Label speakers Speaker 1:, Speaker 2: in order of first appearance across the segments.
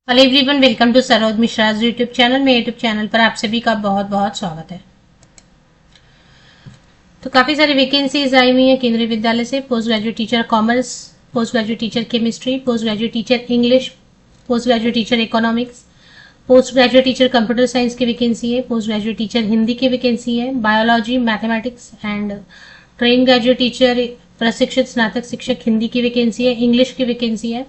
Speaker 1: Hello everyone, welcome to Saroj Mishra's YouTube channel. मेरे YouTube channel पर आप सभी का बहुत बहुत स्वागत है। तो काफ़ी सारी वैकेंसीज आई हुई हैं केंद्रीय विद्यालय से। Post graduate teacher commerce, post graduate teacher chemistry, post graduate teacher English, post graduate teacher economics, post graduate teacher computer science की वैकेंसी है, पोस्ट ग्रेजुएट टीचर हिंदी की वैकेंसी है, biology, mathematics and train graduate teacher प्रशिक्षित स्नातक शिक्षक हिंदी की vacancy है, English की वैकेंसी है,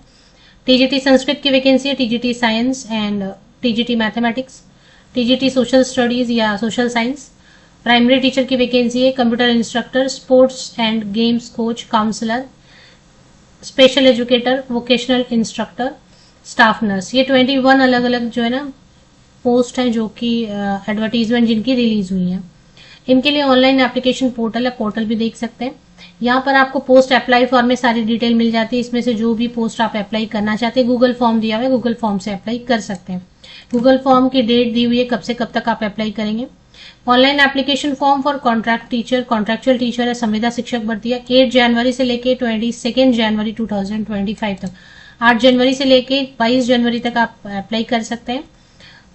Speaker 1: टीजीटी संस्कृत की वैकेंसी है, TGT science and TGT mathematics, TGT social studies या सोशल साइंस, प्राइमरी टीचर की वैकेंसी है, computer instructor, sports and games coach, counsellor, special educator, vocational instructor, staff nurse. ये 21 अलग अलग जो है ना पोस्ट हैं जो कि एडवर्टीजमेंट जिनकी रिलीज हुई है। इनके लिए ऑनलाइन एप्लीकेशन पोर्टल है, पोर्टल भी देख सकते हैं। यहाँ पर आपको पोस्ट अप्लाई फॉर्म में सारी डिटेल मिल जाती है। इसमें से जो भी पोस्ट आप अप्लाई करना चाहते हैं, गूगल फॉर्म दिया हुआ है, गूगल फॉर्म से अप्लाई कर सकते हैं। गूगल फॉर्म की डेट दी हुई है, कब से कब तक आप अप्लाई करेंगे। Online application form for contract teacher, contractual teacher है, संविदा शिक्षक भर्ती है। 8 जनवरी से लेके 22 जनवरी 2025 तक, 8 जनवरी से लेके 22 जनवरी तक आप अप्लाई कर सकते हैं।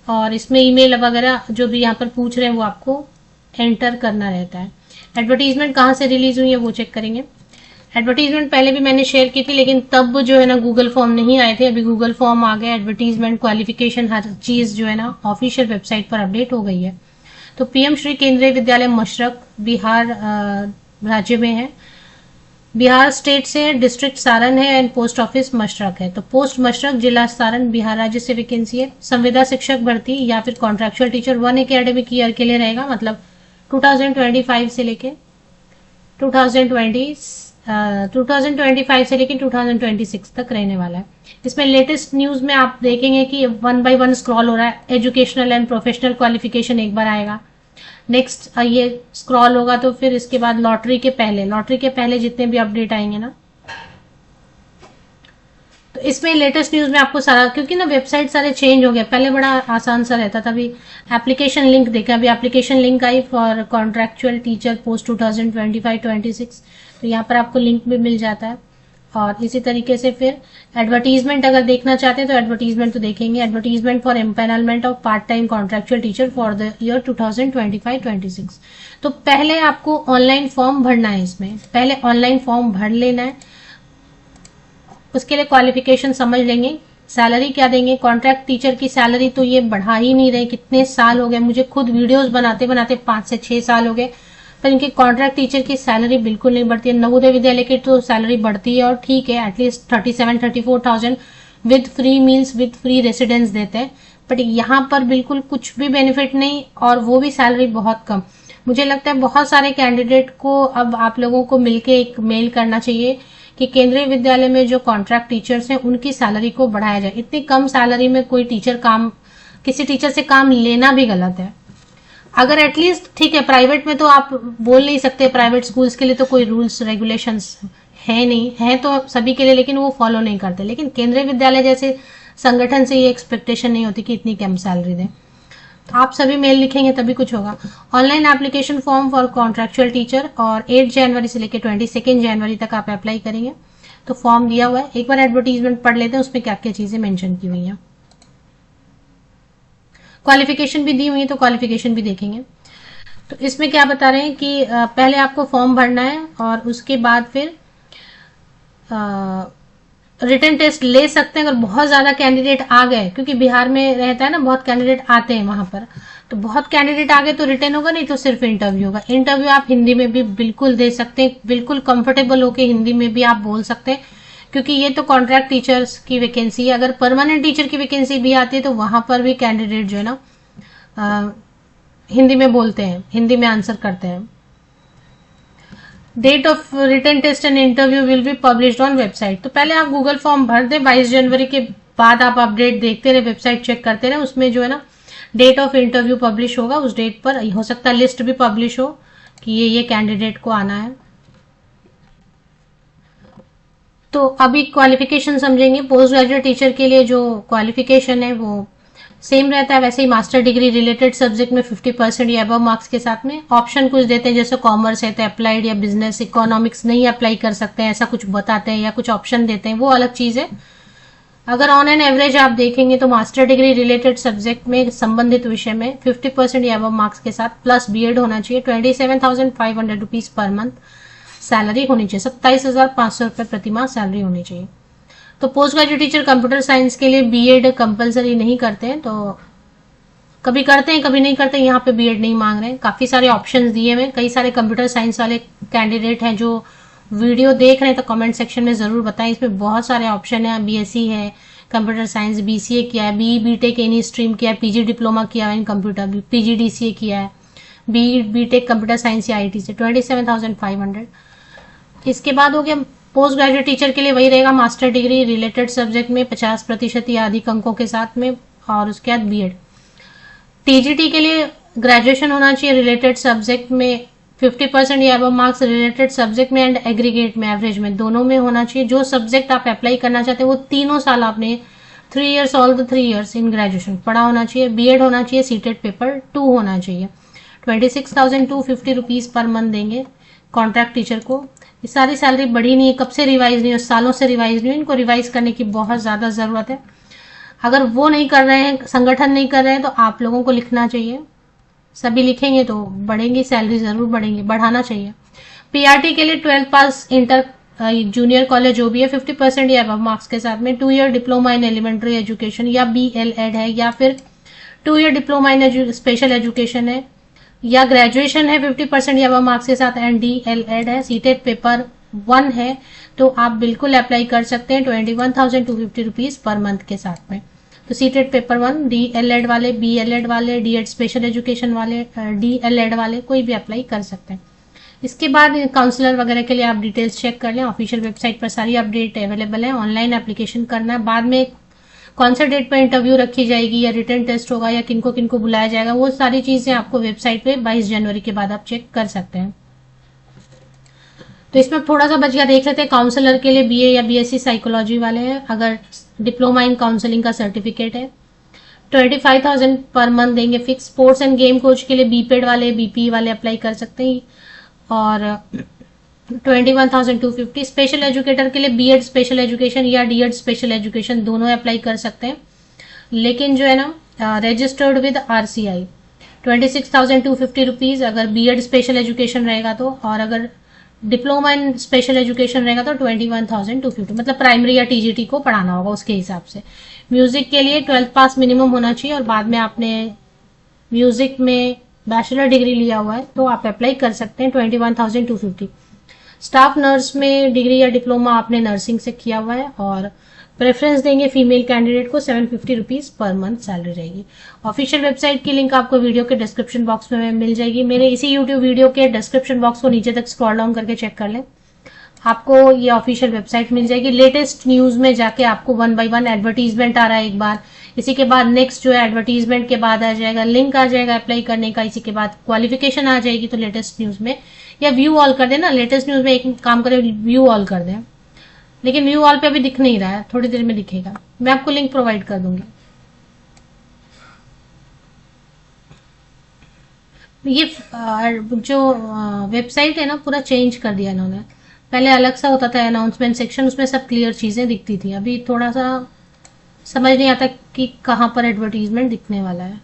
Speaker 1: और इसमें ईमेल वगैरह जो भी यहाँ पर पूछ रहे हैं वो आपको एंटर करना रहता है। एडवर्टीजमेंट कहाँ से रिलीज हुई है वो चेक करेंगे। एडवर्टीजमेंट पहले भी मैंने शेयर की थी, लेकिन तब जो है ना गूगल फॉर्म नहीं आए थे। अभी गूगल फॉर्म आ गया, एडवर्टीजमेंट, क्वालिफिकेशन, हर चीज जो है ना ऑफिशियल वेबसाइट पर अपडेट हो गई है। तो पीएम श्री केंद्रीय विद्यालय मशरक बिहार राज्य में है। बिहार स्टेट से डिस्ट्रिक्ट सारण है एंड पोस्ट ऑफिस मशरक है। तो पोस्ट मशरक, जिला सारण, बिहार राज्य से वैकेंसी है। संविदा शिक्षक भर्ती या फिर कॉन्ट्रैक्चुअल टीचर 1 एकेडमिक ईयर के लिए रहेगा, मतलब 2025 से लेके 2025 से लेके 2026 तक रहने वाला है। इसमें लेटेस्ट न्यूज में आप देखेंगे कि 1 बाय 1 स्क्रॉल हो रहा है। एजुकेशनल एंड प्रोफेशनल क्वालिफिकेशन एक बार आएगा, नेक्स्ट ये स्क्रॉल होगा, तो फिर इसके बाद लॉटरी के पहले जितने भी अपडेट आएंगे ना, तो इसमें लेटेस्ट न्यूज में आपको सारा, क्योंकि ना वेबसाइट सारे चेंज हो गए। पहले बड़ा आसान सा रहता था। अभी एप्लीकेशन लिंक देखा, अभी application link I for contractual teacher post 2025-26। तो यहाँ पर आपको लिंक भी मिल जाता है। और इसी तरीके से फिर एडवर्टीजमेंट अगर देखना चाहते हैं तो एडवर्टीजमेंट तो देखेंगे। Advertisement for empanelment of part time contractual teacher for the year 2025-26। तो पहले आपको ऑनलाइन फॉर्म भरना है। इसमें पहले ऑनलाइन फॉर्म भर लेना है, उसके लिए क्वालिफिकेशन समझ लेंगे। सैलरी क्या देंगे, कॉन्ट्रैक्ट टीचर की सैलरी तो ये बढ़ा ही नहीं रहे। कितने साल हो गए, मुझे खुद वीडियोस बनाते बनाते 5 से 6 साल हो गए, पर इनके कॉन्ट्रैक्ट टीचर की सैलरी बिल्कुल नहीं बढ़ती है। नवोदय विद्यालय की तो सैलरी बढ़ती है और ठीक है, at least 37-34,000 with free meals, with free residence देते हैं। बट यहाँ पर बिल्कुल कुछ भी बेनिफिट नहीं, और वो भी सैलरी बहुत कम। मुझे लगता है बहुत सारे कैंडिडेट को अब आप लोगों को मिलकर एक मेल करना चाहिए कि केंद्रीय विद्यालय में जो कॉन्ट्रैक्ट टीचर्स हैं उनकी सैलरी को बढ़ाया जाए। इतनी कम सैलरी में कोई टीचर किसी टीचर से काम लेना भी गलत है। अगर एटलीस्ट ठीक है, प्राइवेट में तो आप बोल नहीं सकते, प्राइवेट स्कूल्स के लिए तो कोई रूल्स रेगुलेशंस है नहीं, है तो सभी के लिए, लेकिन वो फॉलो नहीं करते। लेकिन केंद्रीय विद्यालय जैसे संगठन से ये एक्सपेक्टेशन नहीं होती कि इतनी कम सैलरी दें। तो आप सभी मेल लिखेंगे तभी कुछ होगा। Online application form for contractual teacher, और 8 जनवरी से लेकर 22 जनवरी तक आप अप्लाई करेंगे। तो फॉर्म दिया हुआ है, एक बार एडवर्टीजमेंट पढ़ लेते हैं उसमें क्या क्या चीजें मेंशन की हुई हैं। क्वालिफिकेशन भी दी हुई है, तो क्वालिफिकेशन भी देखेंगे। तो इसमें क्या बता रहे हैं कि पहले आपको फॉर्म भरना है और उसके बाद फिर रिटन टेस्ट ले सकते हैं अगर बहुत ज्यादा कैंडिडेट आ गए, क्योंकि बिहार में रहता है ना, बहुत कैंडिडेट आते हैं वहां पर। तो बहुत कैंडिडेट आ गए तो रिटन होगा, नहीं तो सिर्फ इंटरव्यू होगा। इंटरव्यू आप हिंदी में भी बिल्कुल दे सकते हैं, बिल्कुल कंफर्टेबल होके हिंदी में भी आप बोल सकते हैं, क्योंकि ये तो कॉन्ट्रैक्ट टीचर्स की वैकेंसी है। अगर परमानेंट टीचर की वैकेंसी भी आती है तो वहां पर भी कैंडिडेट जो है ना हिंदी में बोलते हैं, हिंदी में आंसर करते हैं। Date of written test and interview will be published on website. तो पहले आप गूगल फॉर्म भर दें, 22 जनवरी के बाद आप अपडेट देखते रहे, वेबसाइट चेक करते रहे। उसमें जो है ना डेट ऑफ इंटरव्यू पब्लिश होगा, उस डेट पर हो सकता है लिस्ट भी पब्लिश हो कि ये कैंडिडेट को आना है। तो अभी क्वालिफिकेशन समझेंगे। पोस्ट ग्रेजुएट टीचर के लिए जो क्वालिफिकेशन है वो सेम रहता है, वैसे ही मास्टर डिग्री रिलेटेड सब्जेक्ट में 50% या अबव मार्क्स के साथ में। ऑप्शन कुछ देते हैं, जैसे कॉमर्स है तो अप्लाइड या बिजनेस, इकोनॉमिक्स नहीं अप्लाई कर सकते हैं, ऐसा कुछ बताते हैं या कुछ ऑप्शन देते हैं, वो अलग चीज है। अगर ऑन एन एवरेज आप देखेंगे तो मास्टर डिग्री रिलेटेड सब्जेक्ट में संबंधित विषय में 50% या अबव मार्क्स के साथ प्लस बीएड होना चाहिए। 27,500 रुपीज पर मंथ सैलरी होनी चाहिए। 27,500 रुपए प्रति माह सैलरी होनी चाहिए। तो post graduate teacher computer science के लिए बीएड कंपलसरी नहीं करते हैं, तो कभी करते हैं कभी नहीं करते। यहाँ पे बीएड नहीं मांग रहे हैं। काफी सारे ऑप्शंस दिए हुए। कई सारे कंप्यूटर साइंस वाले कैंडिडेट हैं जो वीडियो देख रहे हैं तो कमेंट सेक्शन में जरूर बताएं। इसमें बहुत सारे ऑप्शन है। बीएससी है कंप्यूटर साइंस, बीसीए किया है, बीटेक एनी स्ट्रीम किया है, पीजी डिप्लोमा किया है इन कंप्यूटर, पीजीडीसीए किया है, बीटेक कंप्यूटर साइंस या आईटी से 27,500। इसके बाद हो गया पोस्ट ग्रेजुएट टीचर के लिए वही रहेगा, मास्टर डिग्री रिलेटेड सब्जेक्ट में 50% या अधिक अंकों के साथ में, और उसके बाद बीएड। टीजीटी के लिए ग्रेजुएशन होना चाहिए रिलेटेड सब्जेक्ट में 50% या अबव मार्क्स रिलेटेड सब्जेक्ट में एंड एग्रीगेट में, एवरेज में, दोनों में होना चाहिए। जो सब्जेक्ट आप अप्लाई करना चाहते हैं वो तीनों साल आपने 3 years all the 3 years in graduation पढ़ा होना चाहिए। बीएड होना चाहिए, सीटेट पेपर 2 होना चाहिए। 26,250 रुपीज पर मंथ देंगे कॉन्ट्रैक्ट टीचर को। ये सारी सैलरी बढ़ी नहीं है, कब से रिवाइज नहीं है, सालों से रिवाइज नहीं है। इनको रिवाइज करने की बहुत ज्यादा जरूरत है। अगर वो नहीं कर रहे हैं, संगठन नहीं कर रहे हैं, तो आप लोगों को लिखना चाहिए। सभी लिखेंगे तो बढ़ेंगी सैलरी, जरूर बढ़ेंगी, बढ़ाना चाहिए। पीआरटी के लिए 12th पास इंटर जूनियर कॉलेज जो भी है 50% या अबव मार्क्स के साथ में 2 year diploma in elementary education या बीएलएड है, या फिर 2 year diploma in special education है, या ग्रेजुएशन है 50% या अबव मार्क्स के साथ एंड डीएलएड है, सीटेट पेपर 1 है, तो आप बिल्कुल अप्लाई कर सकते हैं 21,250 रुपीज पर मंथ के साथ में। तो सीटेट पेपर 1, डीएलएड वाले, बीएलएड वाले, डीएड स्पेशल एजुकेशन वाले, डीएलएड वाले कोई भी अप्लाई कर सकते हैं। इसके बाद काउंसलर वगैरह के लिए आप डिटेल्स चेक कर लें। ऑफिशियल वेबसाइट पर सारी अपडेट अवेलेबल है। ऑनलाइन एप्लीकेशन करना है। बाद में कौन सा डेट पर इंटरव्यू रखी जाएगी या रिटन टेस्ट होगा या किनको किनको बुलाया जाएगा, वो सारी चीजें आपको वेबसाइट पे 22 जनवरी के बाद आप चेक कर सकते हैं। तो इसमें थोड़ा सा बच गया, देख लेते हैं। काउंसलर के लिए बीए या बीएससी साइकोलॉजी वाले हैं, अगर डिप्लोमा इन काउंसलिंग का सर्टिफिकेट है 25,000 पर मंथ देंगे fix. Sports end game coach के लिए बीपेड वाले, बीपी वाले अप्लाई कर सकते हैं, और 21,250। स्पेशल एजुकेटर के लिए बीएड स्पेशल एजुकेशन या डीएड स्पेशल एजुकेशन दोनों अप्लाई कर सकते हैं, लेकिन जो है ना रजिस्टर्ड विद आरसीआई 26,250 रुपीज अगर बीएड स्पेशल एजुकेशन रहेगा तो, और अगर डिप्लोमा इन स्पेशल एजुकेशन रहेगा तो 21,250, मतलब प्राइमरी या टीजीटी को पढ़ाना होगा उसके हिसाब से। म्यूजिक के लिए 12th पास मिनिमम होना चाहिए, और बाद में आपने म्यूजिक में बैचलर डिग्री लिया हुआ है तो आप अप्लाई कर सकते हैं 21,250। स्टाफ नर्स में डिग्री या डिप्लोमा आपने नर्सिंग से किया हुआ है, और प्रेफरेंस देंगे फीमेल कैंडिडेट को 750 रुपीज पर मंथ सैलरी रहेगी। ऑफिशियल वेबसाइट की लिंक आपको वीडियो के डिस्क्रिप्शन बॉक्स में मिल जाएगी। मेरे इसी यूट्यूब वीडियो के डिस्क्रिप्शन बॉक्स को नीचे तक स्क्रॉल डाउन करके चेक कर लें, आपको ये ऑफिशियल वेबसाइट मिल जाएगी। लेटेस्ट न्यूज में जाके आपको 1 by 1 एडवर्टीजमेंट आ रहा है एक बार, इसी के बाद नेक्स्ट जो है एडवर्टीजमेंट के बाद आ जाएगा लिंक आ जाएगा अप्लाई करने का, इसी के बाद क्वालिफिकेशन आ जाएगी। तो लेटेस्ट न्यूज में या व्यू ऑल कर देना, लेटेस्ट न्यूज में एक काम करें व्यू ऑल कर दें, लेकिन व्यू ऑल पे अभी दिख नहीं रहा है, थोड़ी देर में दिखेगा। मैं आपको लिंक प्रोवाइड कर दूंगी। ये जो वेबसाइट है ना पूरा चेंज कर दिया इन्होंने। पहले अलग सा होता था अनाउंसमेंट सेक्शन, उसमें सब क्लियर चीजें दिखती थी। अभी थोड़ा सा समझ नहीं आता कि कहाँ पर एडवर्टीजमेंट दिखने वाला है।